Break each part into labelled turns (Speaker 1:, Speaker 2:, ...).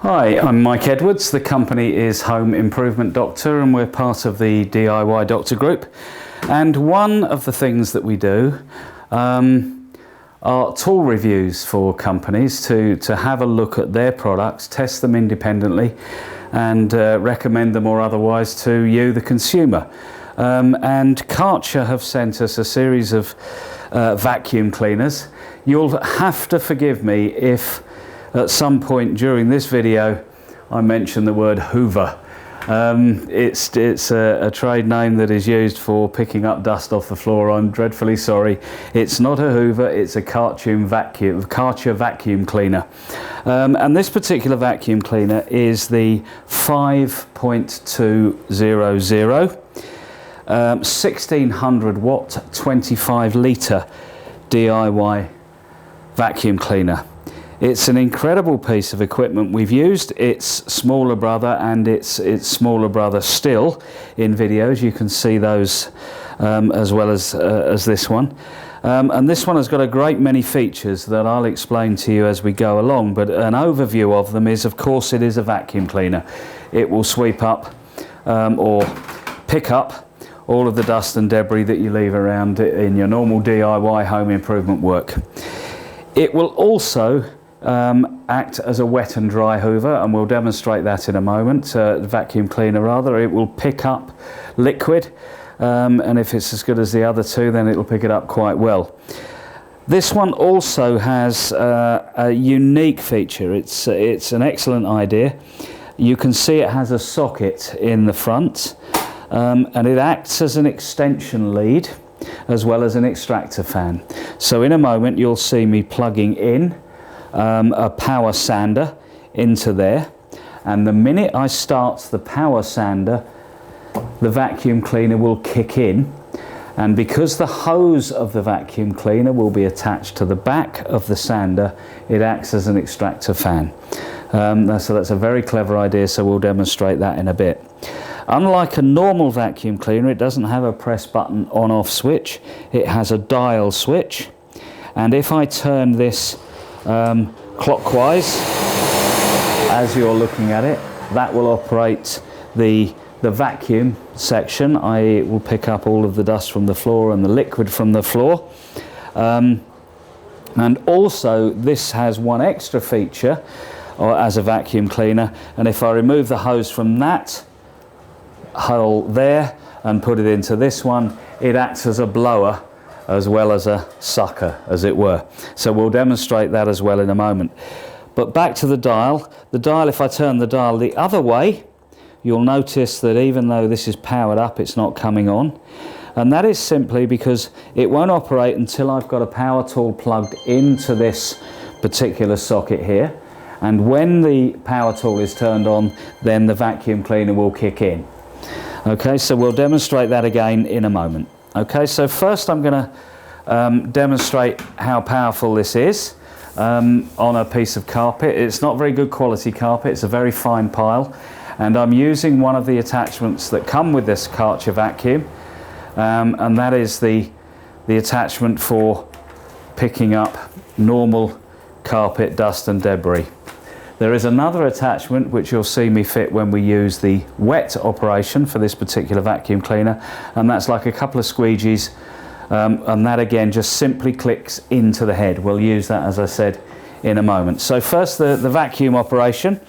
Speaker 1: Hi, I'm Mike Edwards. The company is Home Improvement Doctor and we're part of the DIY Doctor Group. And one of the things that we do are tool reviews for companies to have a look at their products, test them independently and recommend them or otherwise to you, the consumer. And Karcher have sent us a series of vacuum cleaners. You'll have to forgive me if at some point during this video I mention the word Hoover. It's a trade name that is used for picking up dust off the floor. I'm dreadfully sorry. It's not a Hoover, it's a Karcher vacuum cleaner. And this particular vacuum cleaner is the 5.200 1600 watt 25 litre DIY vacuum cleaner. It's an incredible piece of equipment. We've used its smaller brother and its smaller brother still in videos. You can see those as well as this one. And this one has got a great many features that I'll explain to you as we go along, but an overview of them is, of course, it is a vacuum cleaner. It will sweep up or pick up all of the dust and debris that you leave around in your normal DIY home improvement work. It will also act as a wet and dry hoover, and we'll demonstrate that in a moment. Vacuum cleaner rather. It will pick up liquid, and if it's as good as the other two, then it'll pick it up quite well. This one also has a unique feature. It's an excellent idea. You can see it has a socket in the front, and it acts as an extension lead as well as an extractor fan. So in a moment you'll see me plugging in a power sander into there, and the minute I start the power sander, the vacuum cleaner will kick in, and because the hose of the vacuum cleaner will be attached to the back of the sander, it acts as an extractor fan. So that's a very clever idea, so we'll demonstrate that in a bit. Unlike a normal vacuum cleaner, it doesn't have a press button on-off switch. It has a dial switch, and if I turn this clockwise, as you're looking at it, that will operate the vacuum section, i.e. it will pick up all of the dust from the floor and the liquid from the floor. And also this has one extra feature as a vacuum cleaner, and if I remove the hose from that hole there and put it into this one, it acts as a blower as well as a sucker, as it were. So we'll demonstrate that as well in a moment. But back to the dial. The dial, if I turn the dial the other way, you'll notice that even though this is powered up, it's not coming on. And that is simply because it won't operate until I've got a power tool plugged into this particular socket here. And when the power tool is turned on, then the vacuum cleaner will kick in. Okay, so we'll demonstrate that again in a moment. Okay, so first I'm going to demonstrate how powerful this is on a piece of carpet. It's not very good quality carpet, it's a very fine pile, and I'm using one of the attachments that come with this Karcher vacuum, and that is the attachment for picking up normal carpet dust and debris. There is another attachment which you'll see me fit when we use the wet operation for this particular vacuum cleaner, and that's like a couple of squeegees, and that again just simply clicks into the head. We'll use that, as I said, in a moment. So first the vacuum operation.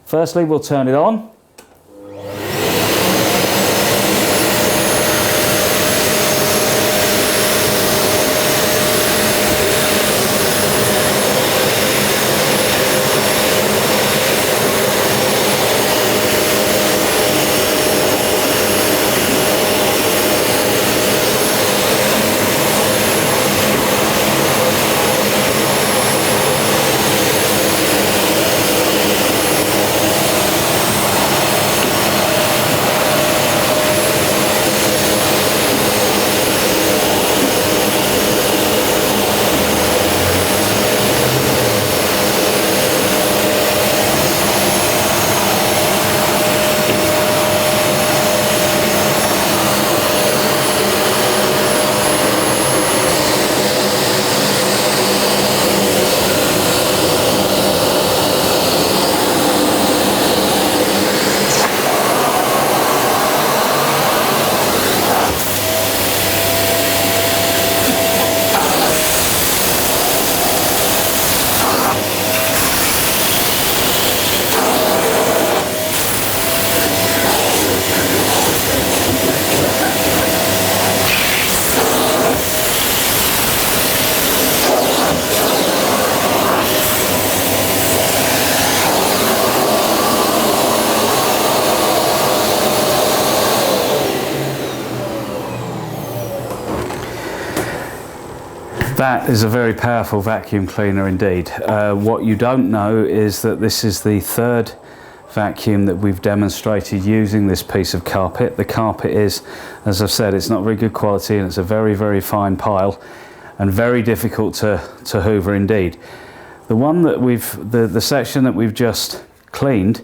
Speaker 1: Firstly we'll turn it on. That is a very powerful vacuum cleaner indeed. What you don't know is that this is the third vacuum that we've demonstrated using this piece of carpet. The carpet is, as I've said, it's not very good quality, and it's a very, very fine pile and very difficult to hoover indeed. The one that the section that we've just cleaned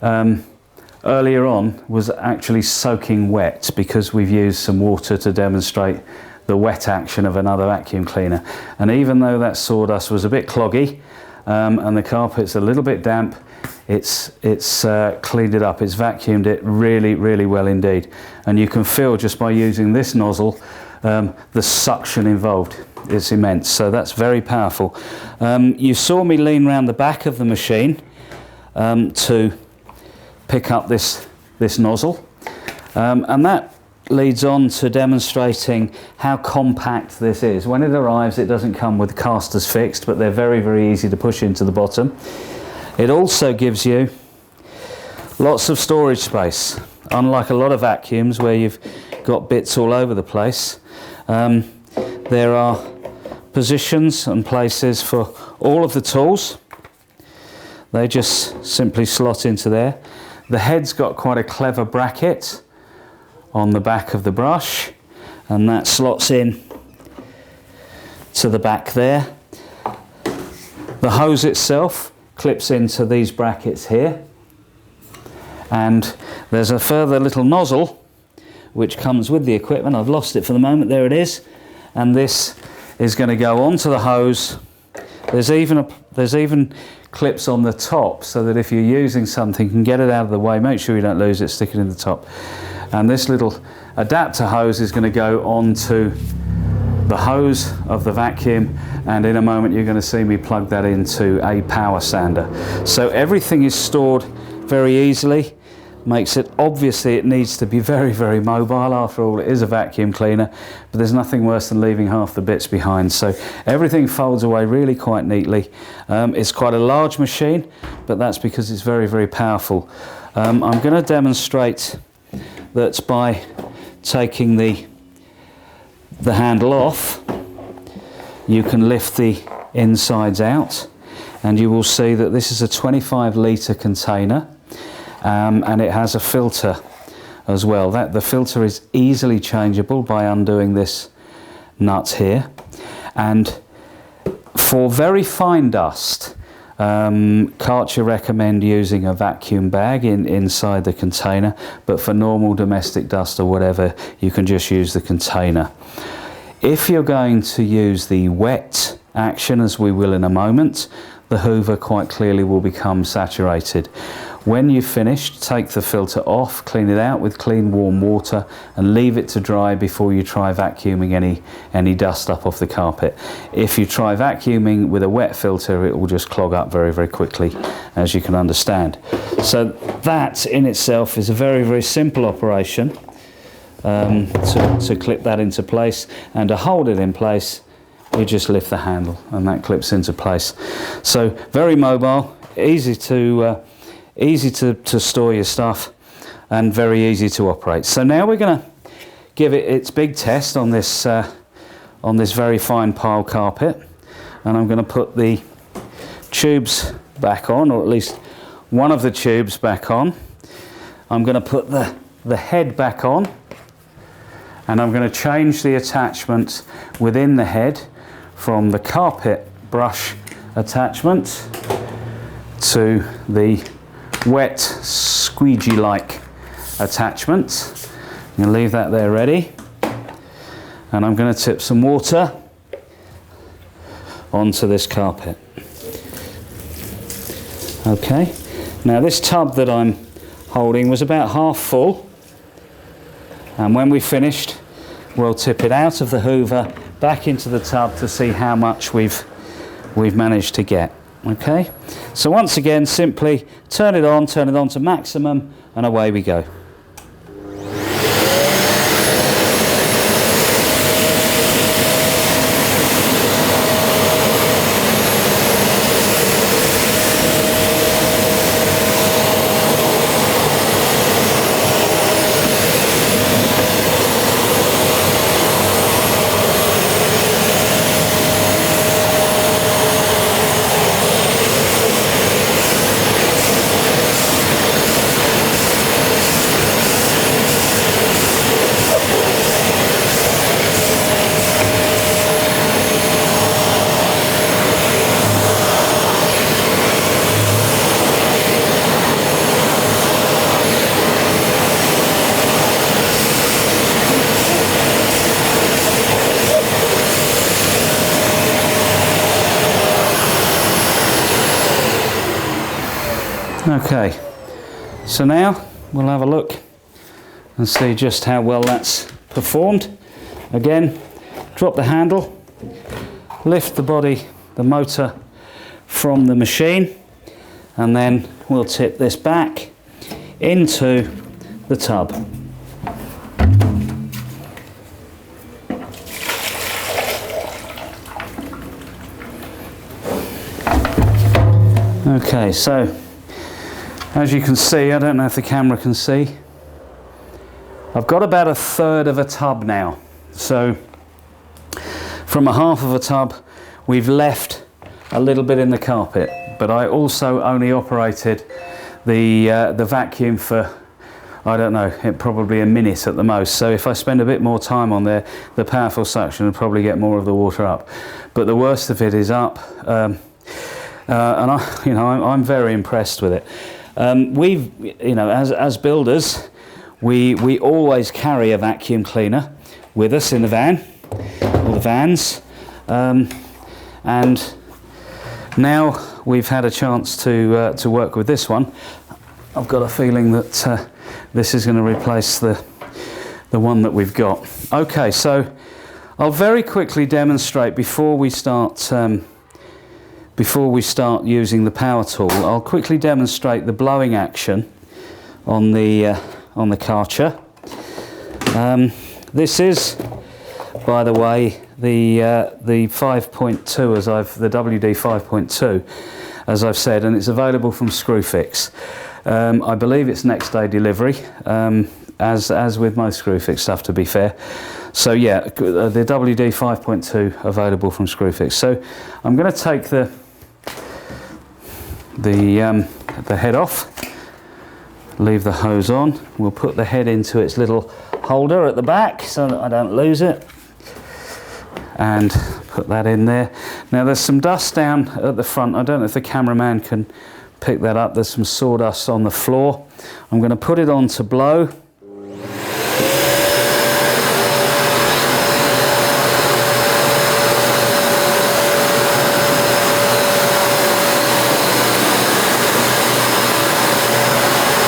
Speaker 1: earlier on was actually soaking wet because we've used some water to demonstrate the wet action of another vacuum cleaner. And even though that sawdust was a bit cloggy and the carpet's a little bit damp, it's cleaned it up, it's vacuumed it really, really well indeed. And you can feel just by using this nozzle the suction involved. It's immense, so that's very powerful. You saw me lean around the back of the machine to pick up this nozzle, and that leads on to demonstrating how compact this is. When it arrives, it doesn't come with casters fixed, but they're very, very easy to push into the bottom. It also gives you lots of storage space, unlike a lot of vacuums where you've got bits all over the place. There are positions and places for all of the tools. They just simply slot into there. The head's got quite a clever bracket on the back of the brush, and that slots in to the back there. The hose itself clips into these brackets here, and there's a further little nozzle which comes with the equipment. I've lost it for the moment. There it is, and this is going to go onto the hose. There's even clips on the top so that if you're using something, you can get it out of the way. Make sure you don't lose it, stick it in the top. And this little adapter hose is going to go onto the hose of the vacuum, and in a moment you're going to see me plug that into a power sander. So everything is stored very easily. Makes it, obviously it needs to be very, very mobile. After all, it is a vacuum cleaner, but there's nothing worse than leaving half the bits behind. So everything folds away really quite neatly. It's quite a large machine, but that's because it's very, very powerful. I'm going to demonstrate that by taking the handle off, you can lift the insides out, and you will see that this is a 25-litre container. And it has a filter as well. The filter is easily changeable by undoing this nut here. And for very fine dust, Karcher recommend using a vacuum bag inside the container, but for normal domestic dust or whatever, you can just use the container. If you're going to use the wet action, as we will in a moment, the hoover quite clearly will become saturated. When you've finished, take the filter off, clean it out with clean warm water, and leave it to dry before you try vacuuming any dust up off the carpet. If you try vacuuming with a wet filter, it will just clog up very, very quickly, as you can understand. So that in itself is a very, very simple operation to clip that into place, and to hold it in place, you just lift the handle and that clips into place. So very mobile, easy to store your stuff, and very easy to operate. So now we're going to give it its big test on this very fine pile carpet, and I'm going to put the tubes back on, or at least one of the tubes back on. I'm going to put the head back on, and I'm going to change the attachment within the head from the carpet brush attachment to the wet squeegee-like attachment. I'm going to leave that there ready, and I'm going to tip some water onto this carpet. Okay, now this tub that I'm holding was about half full, and when we finished, we'll tip it out of the hoover back into the tub to see how much we've managed to get. Okay, so once again, simply turn it on to maximum, and away we go. Okay, so now we'll have a look and see just how well that's performed. Again, drop the handle, lift the body, the motor from the machine, and then we'll tip this back into the tub. Okay, so as you can see, I don't know if the camera can see, I've got about a third of a tub now. So from a half of a tub, we've left a little bit in the carpet, but I also only operated the vacuum for, I don't know, probably a minute at the most. So if I spend a bit more time on there, the powerful suction will probably get more of the water up. But the worst of it is up, and I'm very impressed with it. We've, as builders, we always carry a vacuum cleaner with us in the van, or the vans, and now we've had a chance to work with this one. I've got a feeling that this is going to replace the one that we've got. Okay, so I'll very quickly demonstrate before we start using the power tool. I'll quickly demonstrate the blowing action on the Karcher. This is, by the way, the 5.2 the WD 5.2, as I've said, and it's available from Screwfix. I believe it's next day delivery, as with most Screwfix stuff, to be fair. So yeah, the WD 5.2 available from Screwfix. So I'm going to take the head off, leave the hose on. We'll put the head into its little holder at the back so that I don't lose it, and put that in there. Now there's some dust down at the front. I don't know if the cameraman can pick that up. There's some sawdust on the floor. I'm going to put it on to blow.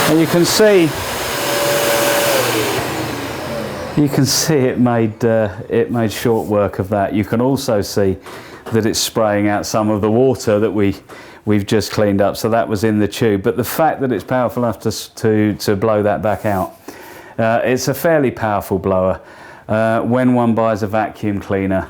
Speaker 1: And you can see it made short work of that. You can also see that it's spraying out some of the water that we've just cleaned up. So that was in the tube. But the fact that it's powerful enough to blow that back out, it's a fairly powerful blower. When one buys a vacuum cleaner,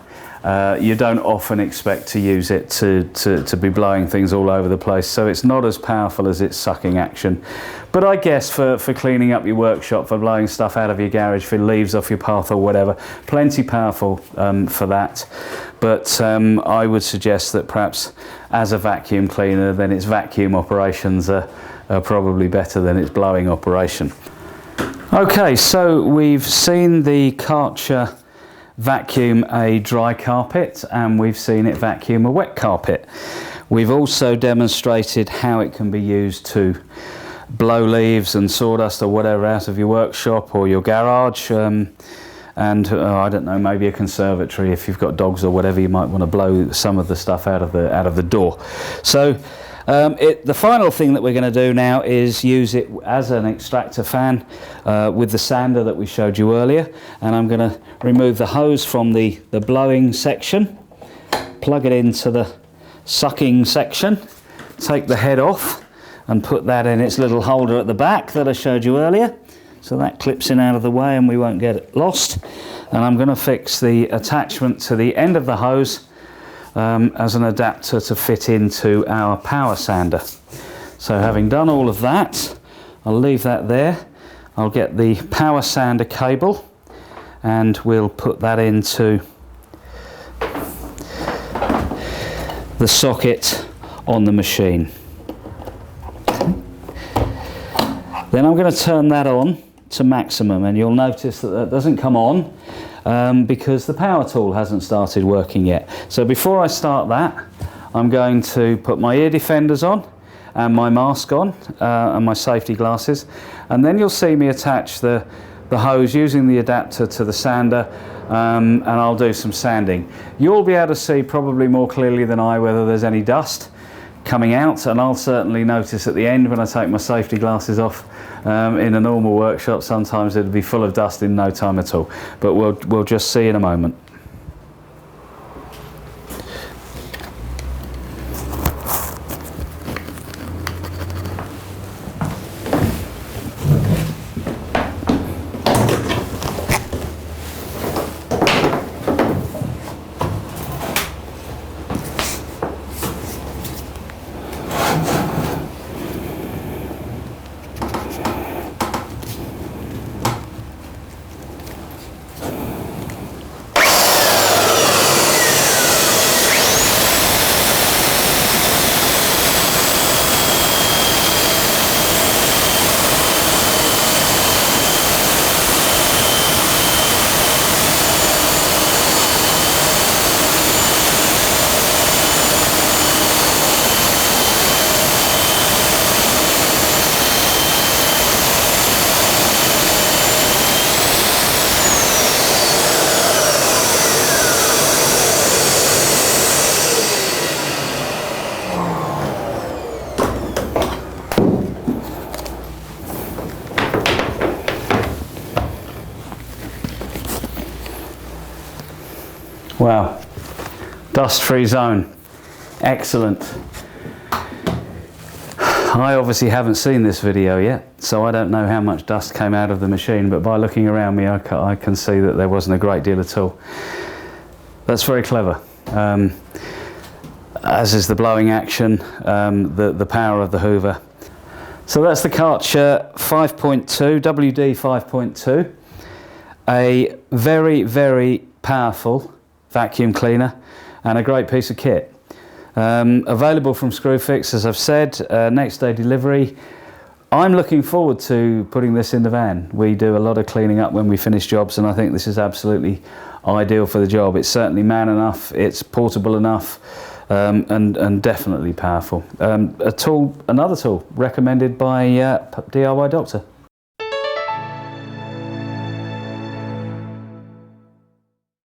Speaker 1: you don't often expect to use it to be blowing things all over the place, so it's not as powerful as its sucking action. But I guess for cleaning up your workshop, for blowing stuff out of your garage, for leaves off your path or whatever, plenty powerful for that. But I would suggest that perhaps as a vacuum cleaner, then its vacuum operations are probably better than its blowing operation. Okay, so we've seen the Karcher vacuum a dry carpet, and we've seen it vacuum a wet carpet. We've also demonstrated how it can be used to blow leaves and sawdust or whatever out of your workshop or your garage, and I don't know, maybe a conservatory. If you've got dogs or whatever, you might want to blow some of the stuff out of the door. So the final thing that we're going to do now is use it as an extractor fan with the sander that we showed you earlier. And I'm going to remove the hose from the blowing section, plug it into the sucking section, take the head off and put that in its little holder at the back that I showed you earlier. So that clips in out of the way and we won't get it lost. And I'm going to fix the attachment to the end of the hose as an adapter to fit into our power sander. So having done all of that, I'll leave that there. I'll get the power sander cable and we'll put that into the socket on the machine. Then I'm going to turn that on to maximum, and you'll notice that that doesn't come on because the power tool hasn't started working yet. So before I start that, I'm going to put my ear defenders on and my mask on and my safety glasses, and then you'll see me attach the hose using the adapter to the sander, and I'll do some sanding. You'll be able to see probably more clearly than I whether there's any dust, coming out, and I'll certainly notice at the end when I take my safety glasses off. In a normal workshop, sometimes it'll be full of dust in no time at all, but we'll just see in a moment. Wow, dust-free zone, excellent. I obviously haven't seen this video yet, so I don't know how much dust came out of the machine, but by looking around me I can see that there wasn't a great deal at all. That's very clever, as is the blowing action, the power of the hoover. So that's the Karcher 5.2, WD 5.2, a very, very powerful vacuum cleaner and a great piece of kit. Available from Screwfix, as I've said, next day delivery. I'm looking forward to putting this in the van. We do a lot of cleaning up when we finish jobs, and I think this is absolutely ideal for the job. It's certainly man enough, it's portable enough, and definitely powerful. Another tool recommended by DIY Doctor.